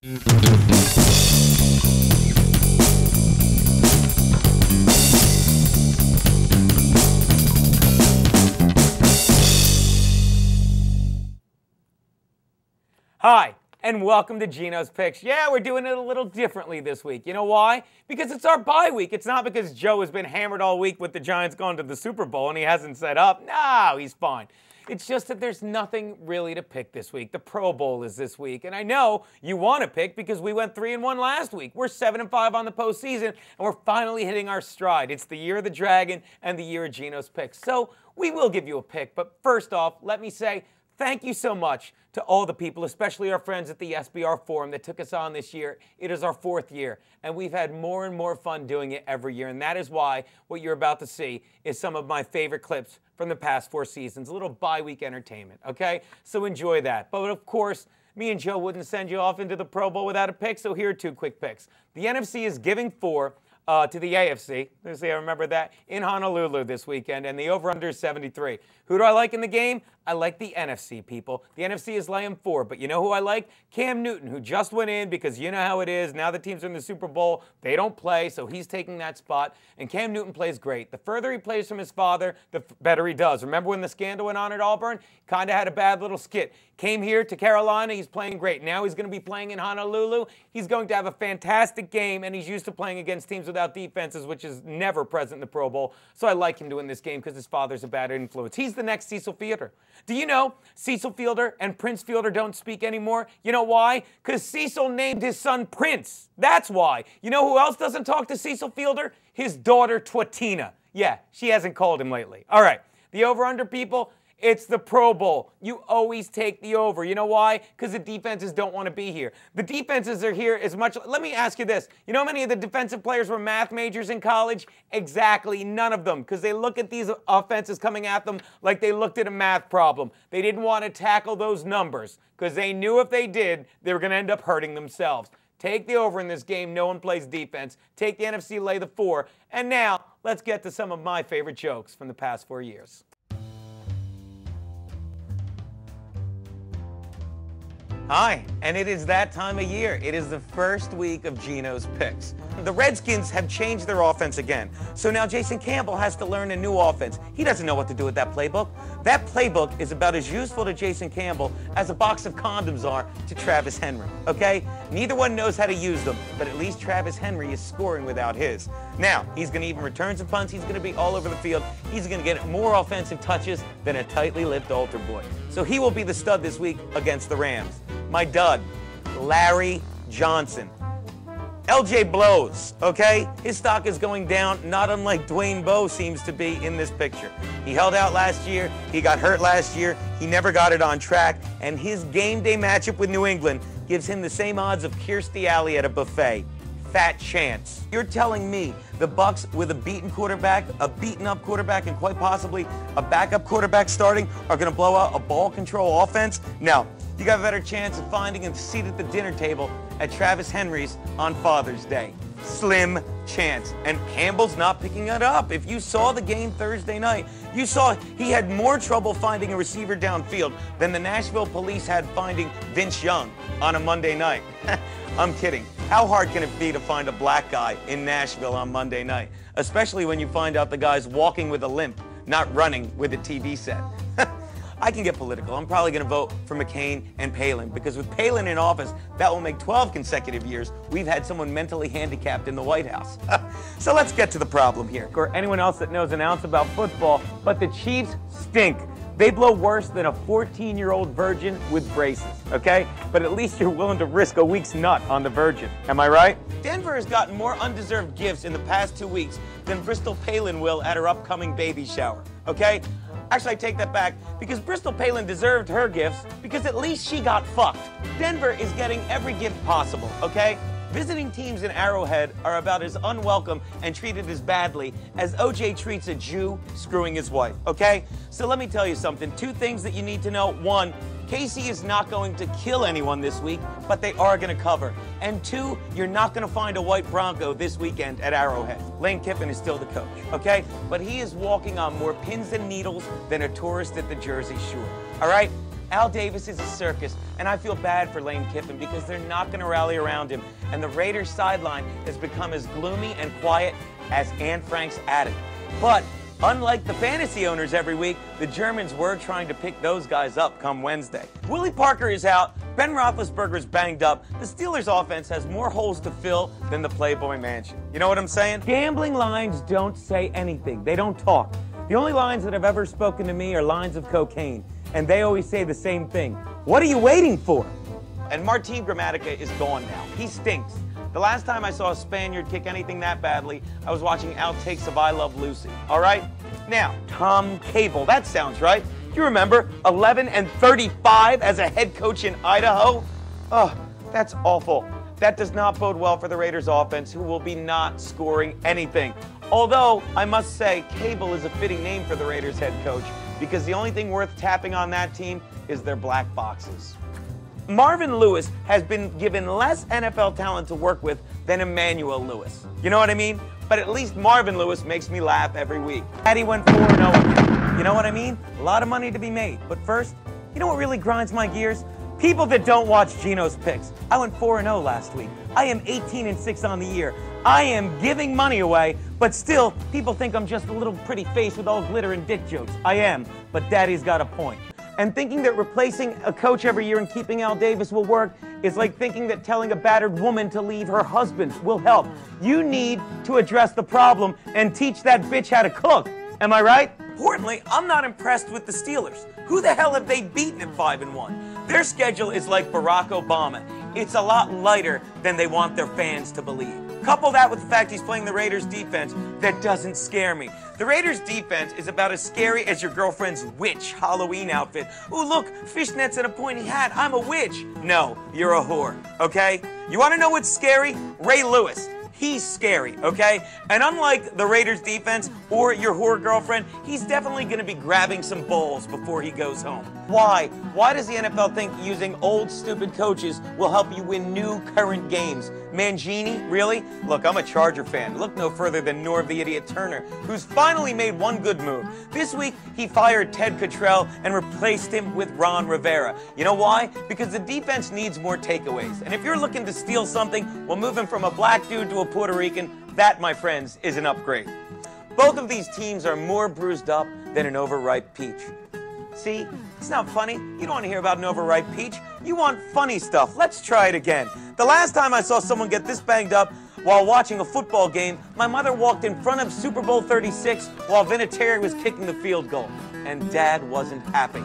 Hi, and welcome to Geno's Picks. Yeah, we're doing it a little differently this week. You know why? Because it's our bye week. It's not because Joe has been hammered all week with the Giants going to the Super Bowl and he hasn't set up. No, he's fine. It's just that there's nothing really to pick this week. The Pro Bowl is this week, and I know you want to pick because we went 3-1 last week. We're 7-5 on the postseason, and we're finally hitting our stride. It's the year of the Dragon and the year of Geno's Picks. So we will give you a pick, but first off, let me say thank you so much to all the people, especially our friends at the SBR Forum that took us on this year. It is our 4th year, and we've had more and more fun doing it every year, and that is why what you're about to see is some of my favorite clips from the past 4 seasons, a little bye-week entertainment, okay? So enjoy that. But of course, me and Joe wouldn't send you off into the Pro Bowl without a pick, so here are 2 quick picks. The NFC is giving 4 to the AFC. Let's see, I remember that, in Honolulu this weekend, and the over-under is 73. Who do I like in the game? I like the NFC, people. The NFC is laying 4, but you know who I like? Cam Newton, who just went in because you know how it is. Now the teams are in the Super Bowl. They don't play, so he's taking that spot, and Cam Newton plays great. The further he plays from his father, the better he does. Remember when the scandal went on at Auburn? Kind of had a bad little skit. Came here to Carolina. He's playing great. Now he's going to be playing in Honolulu. He's going to have a fantastic game, and he's used to playing against teams without defenses, which is never present in the Pro Bowl. So I like him to win this game because his father's a bad influence. He's the next Cecil Fielder. Do you know Cecil Fielder and Prince Fielder don't speak anymore? You know why? Because Cecil named his son Prince. That's why. You know who else doesn't talk to Cecil Fielder? His daughter, Twatina. Yeah, she hasn't called him lately. All right, the over-under, people. It's the Pro Bowl. You always take the over. You know why? Because the defenses don't want to be here. The defenses are here as much. Let me ask you this. You know how many of the defensive players were math majors in college? Exactly none of them, because they look at these offenses coming at them like they looked at a math problem. They didn't want to tackle those numbers because they knew if they did, they were going to end up hurting themselves. Take the over in this game. No one plays defense. Take the NFC, lay the 4. And now, let's get to some of my favorite jokes from the past 4 years. Hi, and it is that time of year. It is the first week of Geno's Picks. The Redskins have changed their offense again. So now Jason Campbell has to learn a new offense. He doesn't know what to do with that playbook. That playbook is about as useful to Jason Campbell as a box of condoms are to Travis Henry, okay? Neither one knows how to use them, but at least Travis Henry is scoring without his. Now, he's going to even return some punts. He's going to be all over the field. He's going to get more offensive touches than a tightly lipped altar boy. So he will be the stud this week against the Rams. My dud, Larry Johnson. LJ blows, okay? His stock is going down, not unlike Dwayne Bowe seems to be in this picture. He held out last year, he got hurt last year, he never got it on track, and his game day matchup with New England gives him the same odds of Kirstie Alley at a buffet. Fat chance. You're telling me the Bucs with a beaten quarterback, a beaten-up quarterback, and quite possibly a backup quarterback starting are going to blow out a ball control offense? No. You got a better chance of finding a seat at the dinner table at Travis Henry's on Father's Day. Slim chance. And Campbell's not picking it up. If you saw the game Thursday night, you saw he had more trouble finding a receiver downfield than the Nashville police had finding Vince Young on a Monday night. I'm kidding. How hard can it be to find a black guy in Nashville on Monday night? Especially when you find out the guy's walking with a limp, not running with a TV set. I can get political. I'm probably going to vote for McCain and Palin, because with Palin in office, that will make 12 consecutive years we've had someone mentally handicapped in the White House. So let's get to the problem here. Or anyone else that knows an ounce about football, but the Chiefs stink. They blow worse than a 14-year-old virgin with braces, okay? But at least you're willing to risk a week's nut on the virgin. Am I right? Denver has gotten more undeserved gifts in the past 2 weeks than Bristol Palin will at her upcoming baby shower, okay? Actually, I take that back, because Bristol Palin deserved her gifts because at least she got fucked. Denver is getting every gift possible, okay? Visiting teams in Arrowhead are about as unwelcome and treated as badly as OJ treats a Jew screwing his wife, okay? So let me tell you something. 2 things that you need to know. 1, KC is not going to kill anyone this week, but they are going to cover. And 2, you're not going to find a white Bronco this weekend at Arrowhead. Lane Kiffin is still the coach, okay? But he is walking on more pins and needles than a tourist at the Jersey Shore, all right? Al Davis is a circus, And I feel bad for Lane Kiffin because they're not going to rally around him. And the Raiders sideline has become as gloomy and quiet as Anne Frank's attic. But unlike the fantasy owners every week, the Germans were trying to pick those guys up come Wednesday. Willie Parker is out. Ben Roethlisberger's banged up. The Steelers' offense has more holes to fill than the Playboy Mansion. You know what I'm saying? Gambling lines don't say anything. They don't talk. The only lines that have ever spoken to me are lines of cocaine. And they always say the same thing. What are you waiting for? And Martin Gramatica is gone now. He stinks. The last time I saw a Spaniard kick anything that badly, I was watching outtakes of I Love Lucy. All right? Now, Tom Cable. That sounds right. You remember 11-35 as a head coach in Idaho? Oh, that's awful. That does not bode well for the Raiders offense, who will be not scoring anything. Although, I must say, Cable is a fitting name for the Raiders head coach because the only thing worth tapping on that team is their black boxes. Marvin Lewis has been given less NFL talent to work with than Emmanuel Lewis. You know what I mean? But at least Marvin Lewis makes me laugh every week. Daddy went 4-0 again. You know what I mean? A lot of money to be made. But first, you know what really grinds my gears? People that don't watch Geno's picks. I went 4-0 last week. I am 18-6 on the year. I am giving money away, but still, people think I'm just a little pretty face with all glitter and dick jokes. I am, but Daddy's got a point. And thinking that replacing a coach every year and keeping Al Davis will work is like thinking that telling a battered woman to leave her husband will help. You need to address the problem and teach that bitch how to cook. Am I right? Importantly, I'm not impressed with the Steelers. Who the hell have they beaten at 5-1? Their schedule is like Barack Obama. It's a lot lighter than they want their fans to believe. Couple that with the fact he's playing the Raiders defense, that doesn't scare me. The Raiders defense is about as scary as your girlfriend's witch Halloween outfit. Ooh, look, fishnets and a pointy hat. I'm a witch. No, you're a whore, okay? You want to know what's scary? Ray Lewis. He's scary, okay? And unlike the Raiders defense or your whore girlfriend, he's definitely going to be grabbing some balls before he goes home. Why? Why does the NFL think using old, stupid coaches will help you win new, current games? Mangini? Really? Look, I'm a Charger fan. Look no further than Norv the Idiot Turner, who's finally made one good move. This week, he fired Ted Cottrell and replaced him with Ron Rivera. You know why? Because the defense needs more takeaways. And if you're looking to steal something, well, moving from a black dude to a Puerto Rican, that, my friends, is an upgrade. Both of these teams are more bruised up than an overripe peach. See, it's not funny. You don't want to hear about an overripe peach. You want funny stuff. Let's try it again. The last time I saw someone get this banged up while watching a football game, my mother walked in front of Super Bowl 36 while Vinatieri was kicking the field goal, and Dad wasn't happy.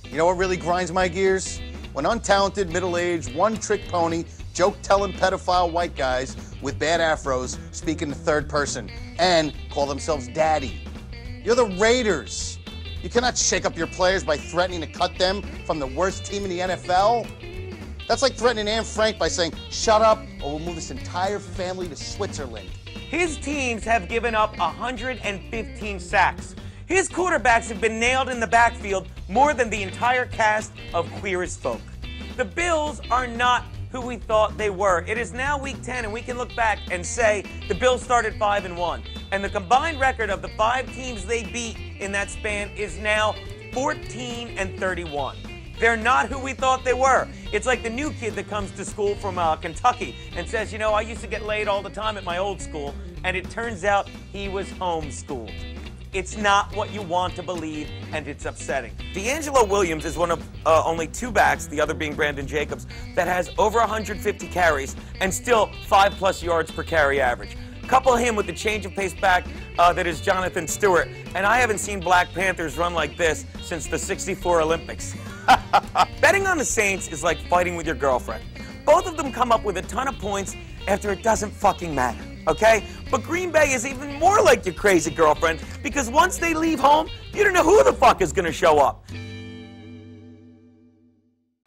You know what really grinds my gears? When untalented, middle-aged, one-trick pony, joke-telling pedophile white guys with bad afros speak in the third person and call themselves daddy. You're the Raiders. You cannot shake up your players by threatening to cut them from the worst team in the NFL. That's like threatening Anne Frank by saying, shut up or we'll move this entire family to Switzerland. His teams have given up 115 sacks. His quarterbacks have been nailed in the backfield more than the entire cast of Queer as Folk. The Bills are not who we thought they were. It is now week 10, and we can look back and say the Bills started 5-1. And the combined record of the 5 teams they beat in that span is now 14-31. They're not who we thought they were. It's like the new kid that comes to school from Kentucky and says, you know, I used to get laid all the time at my old school, and it turns out he was homeschooled. It's not what you want to believe, and it's upsetting. D'Angelo Williams is one of only 2 backs, the other being Brandon Jacobs, that has over 150 carries and still 5+ yards per carry average. Couple him with the change of pace back that is Jonathan Stewart, and I haven't seen Black Panthers run like this since the '64 Olympics. Betting on the Saints is like fighting with your girlfriend. Both of them come up with a ton of points after it doesn't fucking matter. Okay? But Green Bay is even more like your crazy girlfriend because once they leave home, you don't know who the fuck is going to show up.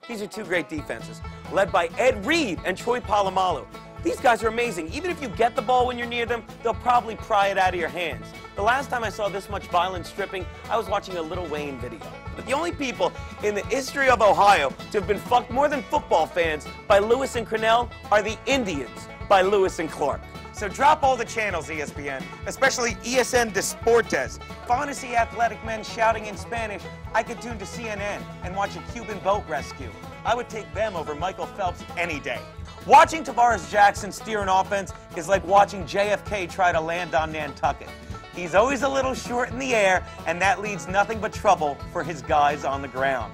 These are 2 great defenses, led by Ed Reed and Troy Polamalu. These guys are amazing. Even if you get the ball when you're near them, they'll probably pry it out of your hands. The last time I saw this much violent stripping, I was watching a Lil Wayne video. But the only people in the history of Ohio to have been fucked more than football fans by Lewis and Cornell are the Indians, by Lewis and Clark. So drop all the channels, ESPN, especially ESN Deportes. If I want to see athletic men shouting in Spanish, I could tune to CNN and watch a Cuban boat rescue. I would take them over Michael Phelps any day. Watching Tavares Jackson steer an offense is like watching JFK try to land on Nantucket. He's always a little short in the air, and that leads nothing but trouble for his guys on the ground.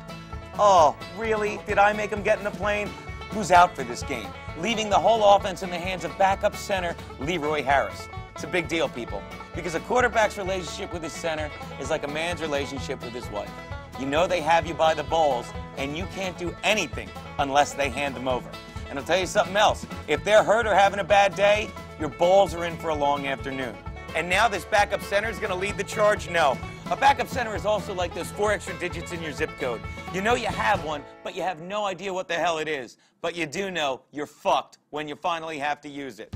Oh, really? Did I make him get in the plane? Who's out for this game? Leaving the whole offense in the hands of backup center Leroy Harris. It's a big deal, people, because a quarterback's relationship with his center is like a man's relationship with his wife. You know they have you by the balls, and you can't do anything unless they hand them over. And I'll tell you something else. If they're hurt or having a bad day, your balls are in for a long afternoon. And now this backup center is going to lead the charge? No. A backup center is also like those 4 extra digits in your zip code. You know you have one, but you have no idea what the hell it is. But you do know you're fucked when you finally have to use it.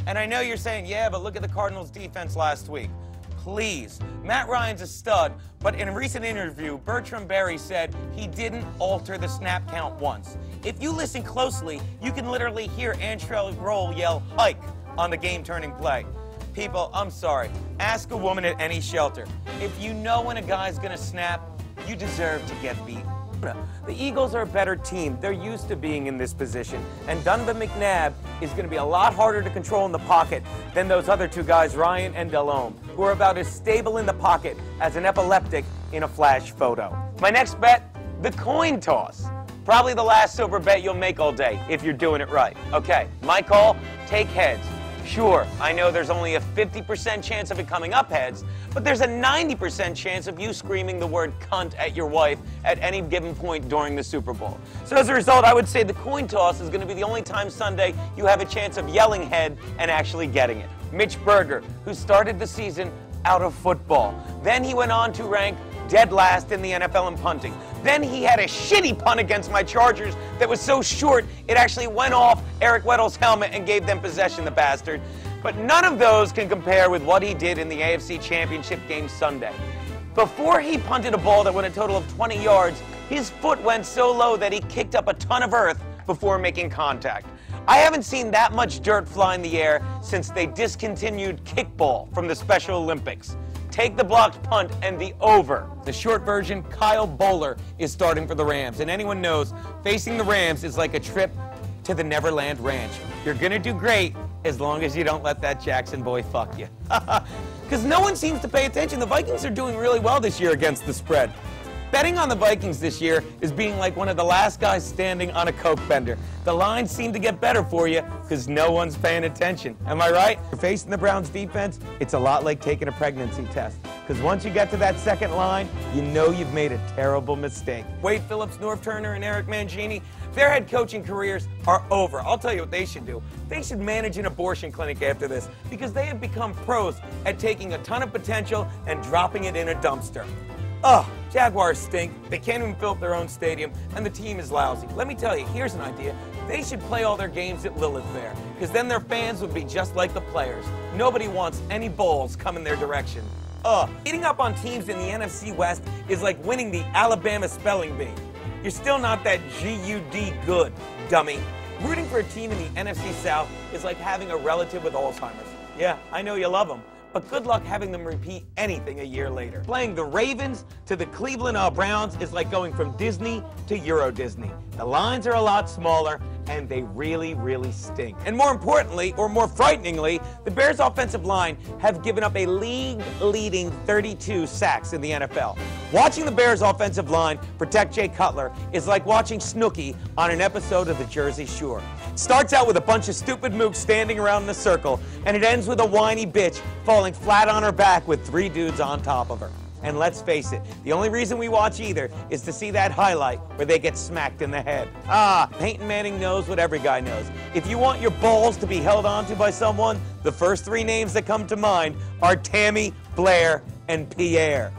And I know you're saying, yeah, but look at the Cardinals' defense last week. Please. Matt Ryan's a stud, but in a recent interview, Bertram Berry said he didn't alter the snap count once. If you listen closely, you can literally hear Antrell Roll yell, "hike," on the game-turning play. People, I'm sorry. Ask a woman at any shelter. If you know when a guy's gonna snap, you deserve to get beat. The Eagles are a better team. They're used to being in this position. And Donovan McNabb is going to be a lot harder to control in the pocket than those other 2 guys, Ryan and Delhomme, who are about as stable in the pocket as an epileptic in a flash photo. My next bet, the coin toss. Probably the last sober bet you'll make all day if you're doing it right. Okay, my call, take heads. Sure, I know there's only a 50% chance of it coming up heads, but there's a 90% chance of you screaming the word cunt at your wife at any given point during the Super Bowl. So as a result, I would say the coin toss is going to be the only time Sunday you have a chance of yelling head and actually getting it. Mitch Berger, who started the season out of football. Then he went on to rank dead last in the NFL in punting. Then he had a shitty punt against my Chargers that was so short it actually went off Eric Weddle's helmet and gave them possession, the bastard. But none of those can compare with what he did in the AFC Championship game Sunday. Before he punted a ball that went a total of 20 yards, his foot went so low that he kicked up a ton of earth before making contact. I haven't seen that much dirt fly in the air since they discontinued kickball from the Special Olympics. Take the blocked punt and the over. The short version, Kyle Bowler is starting for the Rams. And anyone knows, facing the Rams is like a trip to the Neverland Ranch. You're going to do great as long as you don't let that Jackson boy fuck you. Because no one seems to pay attention. The Vikings are doing really well this year against the spread. Betting on the Vikings this year is being like one of the last guys standing on a coke bender. The lines seem to get better for you because no one's paying attention. Am I right? You're facing the Browns defense, it's a lot like taking a pregnancy test. Because once you get to that second line, you know you've made a terrible mistake. Wade Phillips, Norv Turner, and Eric Mangini, their head coaching careers are over. I'll tell you what they should do. They should manage an abortion clinic after this because they have become pros at taking a ton of potential and dropping it in a dumpster. Ugh, Jaguars stink. They can't even fill up their own stadium, and the team is lousy. Let me tell you, here's an idea. They should play all their games at Lilith Fair, because then their fans would be just like the players. Nobody wants any balls coming their direction. Beating up on teams in the NFC West is like winning the Alabama spelling bee. You're still not that GUD good, dummy. Rooting for a team in the NFC South is like having a relative with Alzheimer's. Yeah, I know you love them, but good luck having them repeat anything a year later. Playing the Ravens to the Cleveland Browns is like going from Disney to Euro Disney. The lines are a lot smaller, and they really, really stink. And more importantly, or more frighteningly, the Bears' offensive line have given up a league-leading 32 sacks in the NFL. Watching the Bears' offensive line protect Jay Cutler is like watching Snooki on an episode of the Jersey Shore. It starts out with a bunch of stupid mooks standing around in a circle, and it ends with a whiny bitch falling flat on her back with 3 dudes on top of her. And let's face it, the only reason we watch either is to see that highlight where they get smacked in the head. Peyton Manning knows what every guy knows. If you want your balls to be held onto by someone, the first 3 names that come to mind are Tammy, Blair, and Pierre.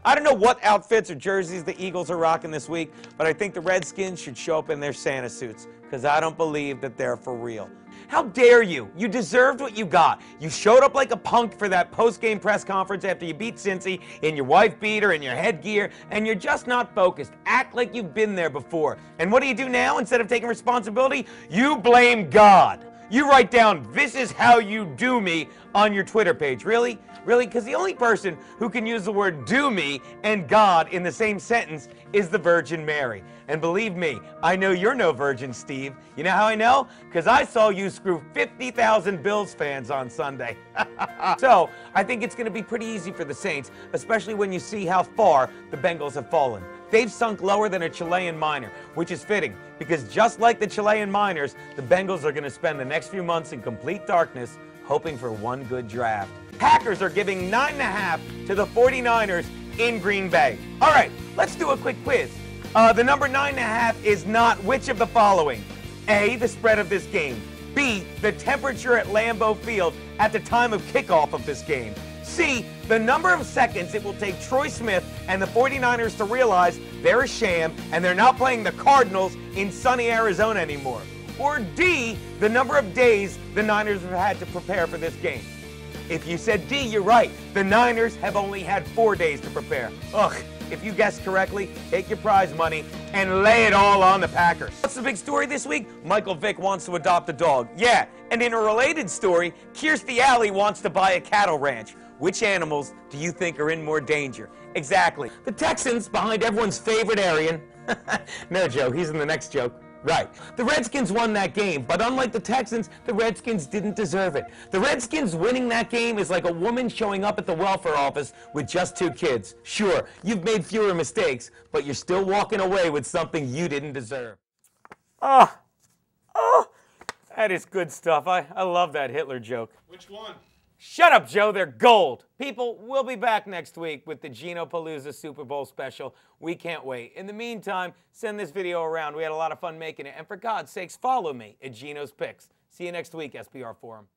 I don't know what outfits or jerseys the Eagles are rocking this week, but I think the Redskins should show up in their Santa suits, because I don't believe that they're for real. How dare you? You deserved what you got. You showed up like a punk for that post-game press conference after you beat Cincy in your wife beater and your headgear, and you're just not focused. Act like you've been there before. And what do you do now? Instead of taking responsibility, you blame God. You write down, "This is how you do me" on your Twitter page. Really? Really? Because the only person who can use the word "do me" and God in the same sentence is the Virgin Mary. And believe me, I know you're no virgin, Steve. You know how I know? Because I saw you screw 50,000 Bills fans on Sunday. So, I think it's going to be pretty easy for the Saints, especially when you see how far the Bengals have fallen. They've sunk lower than a Chilean miner, which is fitting, because just like the Chilean miners, the Bengals are going to spend the next few months in complete darkness, hoping for one good draft. Packers are giving 9.5 to the 49ers in Green Bay. All right, let's do a quick quiz. The number 9.5 is not which of the following? A, the spread of this game. B, the temperature at Lambeau Field at the time of kickoff of this game. C, the number of seconds it will take Troy Smith and the 49ers to realize they're a sham and they're not playing the Cardinals in sunny Arizona anymore. Or D, the number of days the Niners have had to prepare for this game. If you said D, you're right. The Niners have only had 4 days to prepare. Ugh, if you guessed correctly, take your prize money and lay it all on the Packers. What's the big story this week? Michael Vick wants to adopt a dog. Yeah, and in a related story, Kirstie Alley wants to buy a cattle ranch. Which animals do you think are in more danger? Exactly. The Texans, behind everyone's favorite Aryan. No, Joe, he's in the next joke. Right. The Redskins won that game, but unlike the Texans, the Redskins didn't deserve it. The Redskins winning that game is like a woman showing up at the welfare office with just 2 kids. Sure, you've made fewer mistakes, but you're still walking away with something you didn't deserve. Oh, that is good stuff. I love that Hitler joke. Which one? Shut up, Joe. They're gold. People, we'll be back next week with the Genopalooza Super Bowl special. We can't wait. In the meantime, send this video around. We had a lot of fun making it. And for God's sakes, follow me at Geno's Picks. See you next week, SPR Forum.